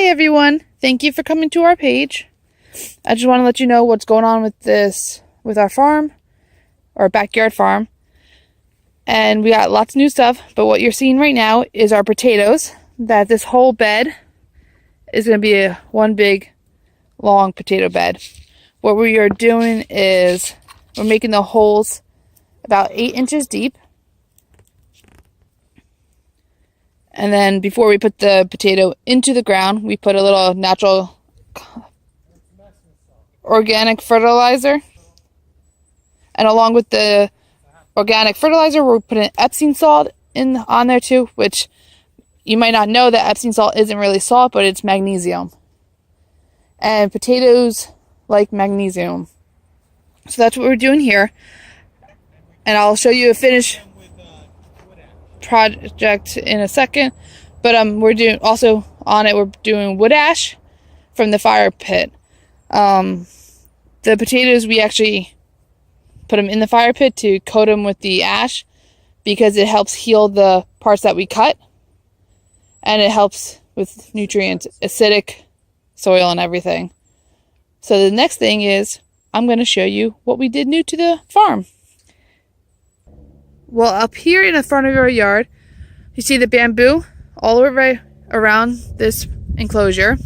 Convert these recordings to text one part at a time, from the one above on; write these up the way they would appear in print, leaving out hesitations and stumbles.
Hey everyone, thank you for coming to our page. I just want to let you know what's going on with our farm, our backyard farm. And we got lots of new stuff, but what you're seeing right now is our potatoes. That this whole bed is going to be one big long potato bed. What we are doing is we're making the holes about 8 inches deep. And then before we put the potato into the ground, we put a little natural organic fertilizer. And along with the organic fertilizer, we're putting Epsom salt on there too, which you might not know that Epsom salt isn't really salt, but it's magnesium. And potatoes like magnesium. So that's what we're doing here. And I'll show you a finished project in a second, but we're doing also on it, we're doing wood ash from the fire pit. The potatoes, we actually put them in the fire pit to coat them with the ash because it helps heal the parts that we cut, and it helps with nutrients, acidic soil and everything. So the next thing is I'm going to show you what we did new to the farm. Well, up here in the front of our yard, you see the bamboo all over around this enclosure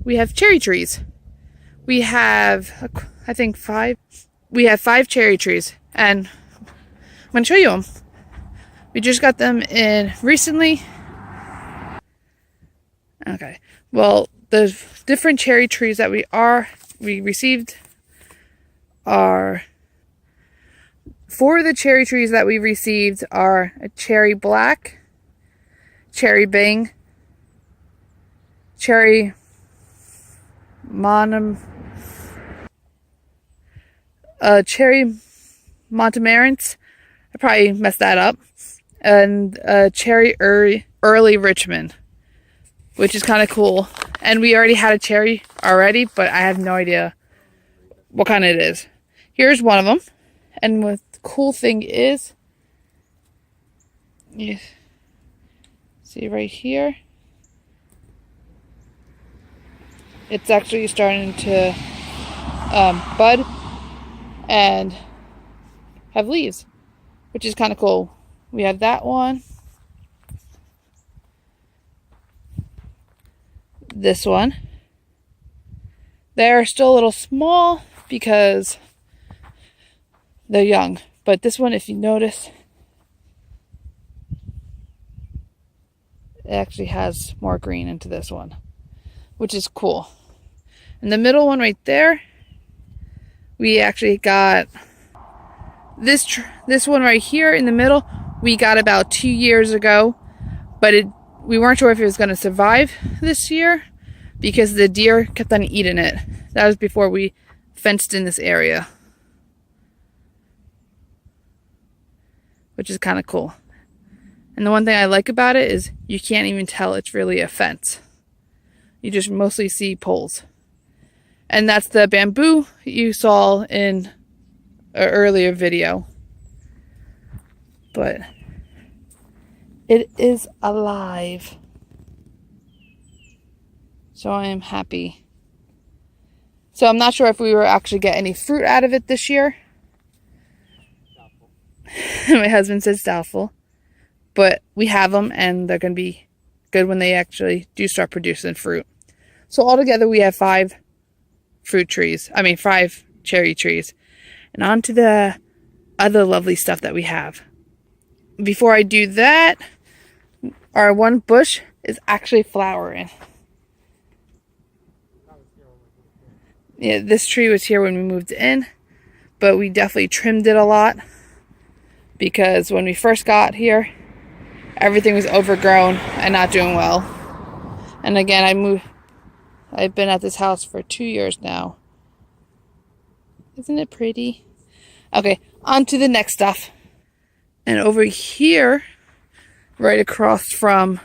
we have cherry trees. We have, I think, 5. We have 5 cherry trees, and I'm going to show you them. We just got them in recently. Okay. Well, the different cherry trees that we received are 4 of the cherry trees that we received are a cherry black, cherry bing, cherry cherry montemarance. I probably messed that up. And cherry early Richmond, which is kind of cool. And we already had a cherry already, but I have no idea what kind it is. Here's one of them. And what the cool thing is, you see right here, it's actually starting to bud and have leaves, which is kind of cool. We have that one, this one. They're still a little small because they're young, but this one, if you notice, it actually has more green into this one, which is cool. And the middle one right there, we actually got this one right here in the middle. We got about 2 years ago, but we weren't sure if it was going to survive this year because the deer kept on eating it. That was before we fenced in this area, which is kind of cool. And the one thing I like about it is you can't even tell it's really a fence. You just mostly see poles. And that's the bamboo you saw in an earlier video. But it is alive. So I am happy. So I'm not sure if we will actually get any fruit out of it this year. My husband says doubtful, but we have them and they're going to be good when they actually do start producing fruit. So altogether we have 5 cherry trees. And on to the other lovely stuff that we have. Before I do that, our one bush is actually flowering. Yeah, this tree was here when we moved in, but we definitely trimmed it a lot. Because when we first got here, everything was overgrown and not doing well. And again, I've been at this house for 2 years now. Isn't it pretty? Okay, on to the next stuff. And over here, right across from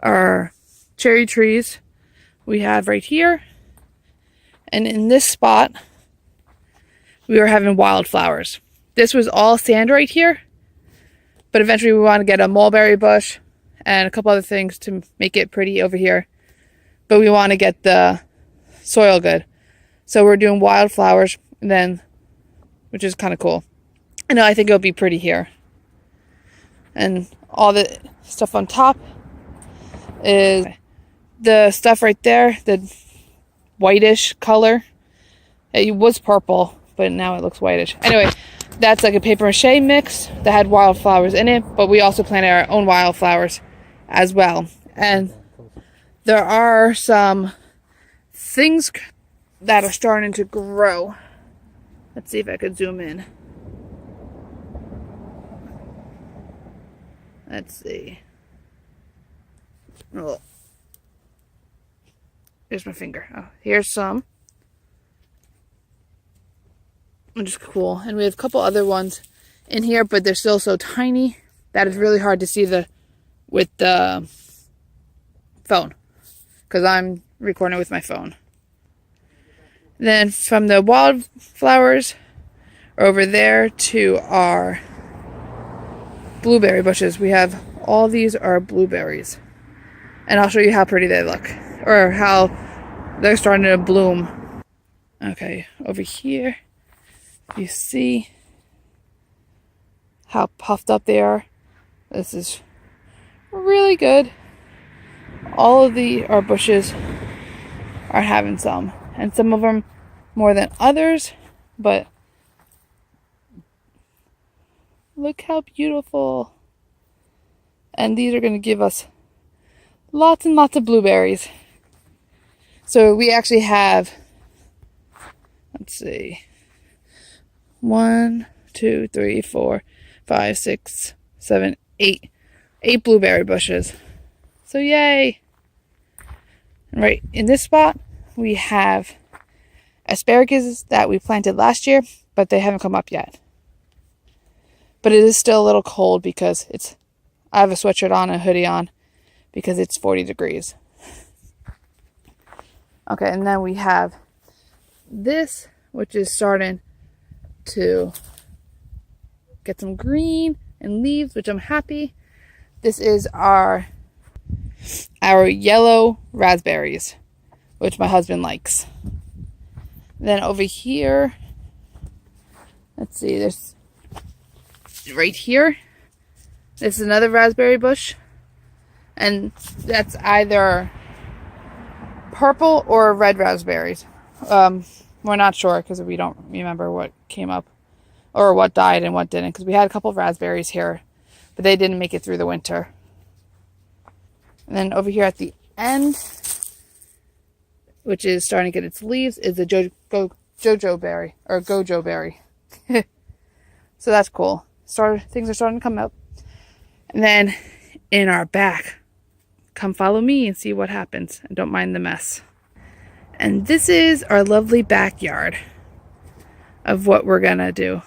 our cherry trees, we have right here. And in this spot, we were having wildflowers. This was all sand right here, but eventually we want to get a mulberry bush and a couple other things to make it pretty over here. But we want to get the soil good. So we're doing wildflowers, and then, which is kind of cool. And I think it'll be pretty here. And all the stuff on top is the stuff right there, the whitish color. It was purple, but now it looks whitish. Anyway, that's like a paper mache mix that had wildflowers in it, but we also planted our own wildflowers as well. And there are some things that are starting to grow. Let's see if I could zoom in. Let's see. Oh. Here's my finger. Oh, here's some. Which is cool. And we have a couple other ones in here, but they're still so tiny that it's really hard to see with the phone. Because I'm recording with my phone. Then from the wildflowers over there to our blueberry bushes, we have all these are blueberries. And I'll show you how pretty they look. Or how they're starting to bloom. Okay, over here, you see how puffed up they are. This is really good. All of our bushes are having some. And some of them more than others. But look how beautiful. And these are going to give us lots and lots of blueberries. So we actually have, let's see, 1, 2, 3, 4, 5, 6, 7, 8. 8 blueberry bushes. So yay! And right in this spot, we have asparagus that we planted last year, but they haven't come up yet. But it is still a little cold because I have a sweatshirt on and a hoodie on because it's 40 degrees. Okay, and then we have this, which is starting to get some green and leaves, which I'm happy. This is our yellow raspberries, which my husband likes. Then over here, let's see, there's right here, this is another raspberry bush, and that's either purple or red raspberries. We're not sure because we don't remember what came up or what died and what didn't, because we had a couple of raspberries here, but they didn't make it through the winter. And then over here at the end, which is starting to get its leaves, is the gojo berry, or gojo berry. So that's cool. Things are starting to come up. And then in our back, come follow me and see what happens. And don't mind the mess. And this is our lovely backyard of what we're gonna do.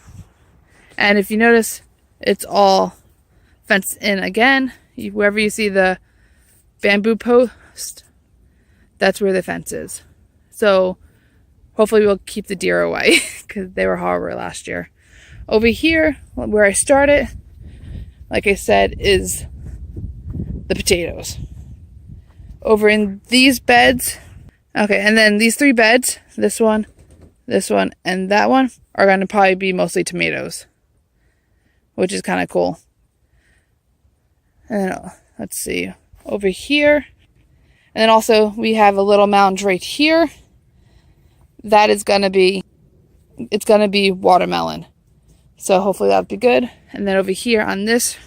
And if you notice, it's all fenced in again. Wherever you see the bamboo post, that's where the fence is. So hopefully we'll keep the deer away because they were horrible last year. Over here, where I started, like I said, is the potatoes. Over in these beds, okay, and then these 3 beds, this one, and that one, are going to probably be mostly tomatoes, which is kind of cool. And then, let's see, over here, and then also we have a little mound right here. That is going to be, it's going to be watermelon. So hopefully that'll be good. And then over here on this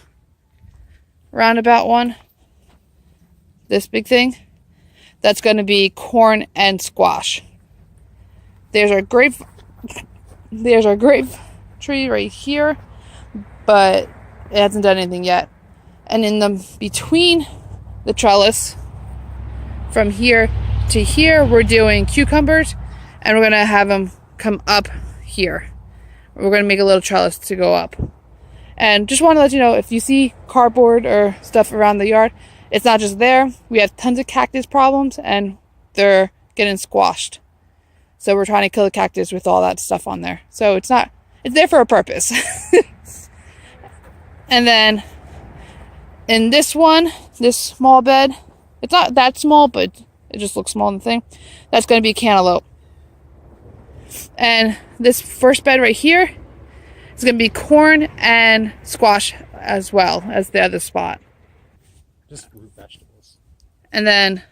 roundabout one, this big thing, that's going to be corn and squash. There's our grape tree right here, but it hasn't done anything yet. And in the between the trellis, from here to here, we're doing cucumbers, and we're going to have them come up here. We're going to make a little trellis to go up. And just want to let you know, if you see cardboard or stuff around the yard, it's not just there. We have tons of cactus problems, and they're getting squashed. So we're trying to kill the cactus with all that stuff on there. So it's there for a purpose. And then in this one, this small bed, it's not that small, but it just looks small in the thing. That's going to be cantaloupe. And this first bed right here is going to be corn and squash as well as the other spot. Just root vegetables. And then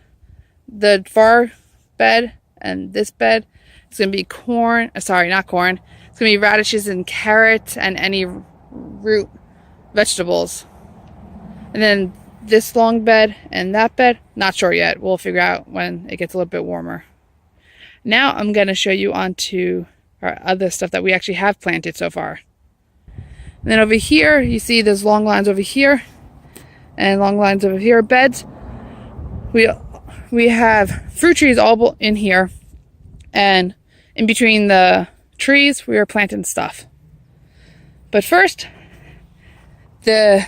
the far bed and this bed is going to be corn. Sorry, not corn. It's going to be radishes and carrots and any root vegetables. And then this long bed and that bed, not sure yet. We'll figure out when it gets a little bit warmer. Now I'm going to show you onto our other stuff that we actually have planted so far. And then over here, you see there's long lines over here and long lines over here, beds. We have fruit trees all in here, and in between the trees, we are planting stuff. But first, this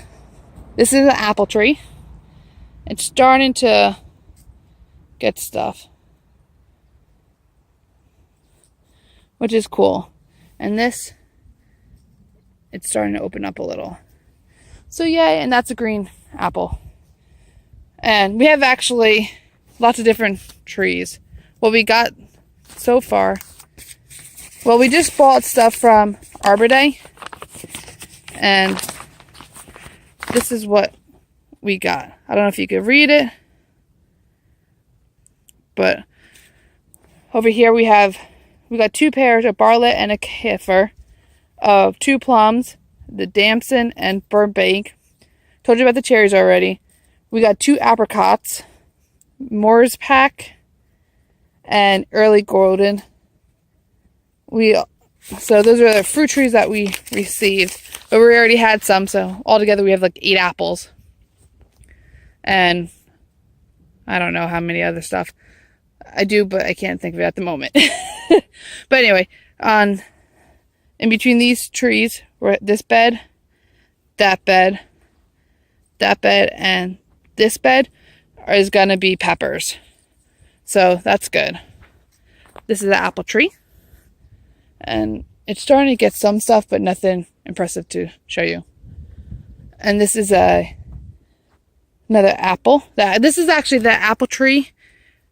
is an apple tree. It's starting to get stuff, which is cool. And this, it's starting to open up a little. So yay, and that's a green apple. And we have actually lots of different trees. What we got so far, well, we just bought stuff from Arbor Day, and this is what we got. I don't know if you could read it, but over here we got 2 pairs, a Bartlett and a Kefir, of 2 plums, the Damson and Burbank. Told you about the cherries already. We got 2 apricots, Moore's Pack, and Early Golden. So those are the fruit trees that we received, but we already had some, so altogether we have like 8 apples. And I don't know how many other stuff. I do, but I can't think of it at the moment. But anyway, in between these trees, we're at this bed, that bed, and this bed is going to be peppers. So that's good. This is the apple tree. And it's starting to get some stuff, but nothing impressive to show you. And this is another apple. This is actually the apple tree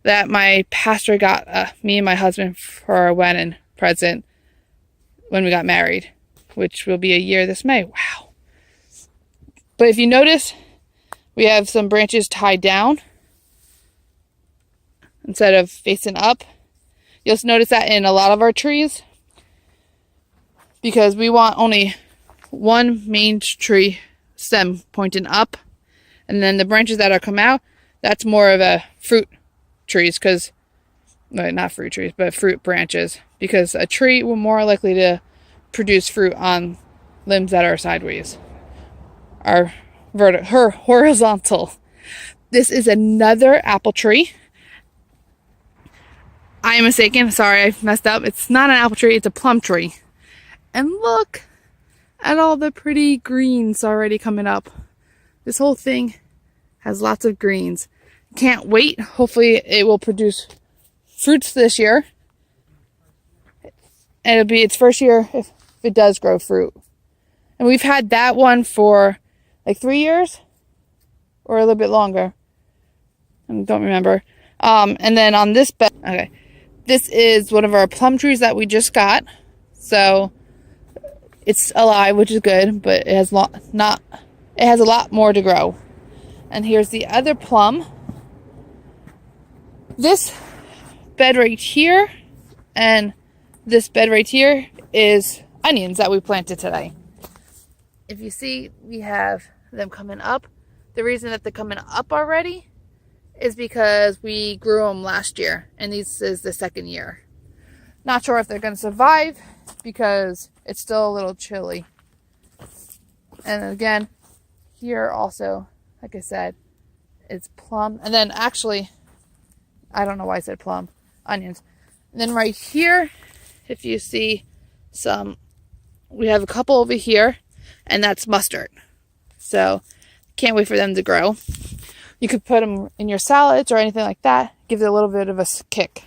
that my pastor got me and my husband for our wedding present when we got married, which will be a year this May. Wow. But if you notice, we have some branches tied down instead of facing up. You'll notice that in a lot of our trees, because we want only one main tree stem pointing up, and then the branches that are come out, that's more of a fruit trees, because not fruit trees, but fruit branches, because a tree will more likely to produce fruit on limbs that are sideways, are horizontal. This is another apple tree. I am mistaken. Sorry, I messed up. It's not an apple tree. It's a plum tree. And look at all the pretty greens already coming up. This whole thing has lots of greens. Can't wait. Hopefully it will produce fruits this year. And it'll be its first year if it does grow fruit. And we've had that one for like 3 years or a little bit longer. I don't remember. And then on this bed, okay, this is one of our plum trees that we just got. So it's alive, which is good, but it has a lot more to grow. And here's the other plum. This bed right here and this bed right here is onions that we planted today. If you see, we have them coming up. The reason that they're coming up already is because we grew them last year, and this is the second year. Not sure if they're going to survive because it's still a little chilly. And again, here also, like I said, it's plum. And then actually, I don't know why I said plum, onions. And then right here, if you see we have a couple over here, and that's mustard. So can't wait for them to grow. You could put them in your salads or anything like that. Gives it a little bit of a kick.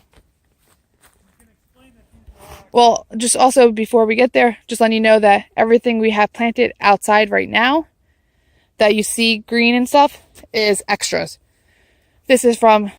Well, just also before we get there, just letting you know that everything we have planted outside right now, that you see green and stuff is extras. This is from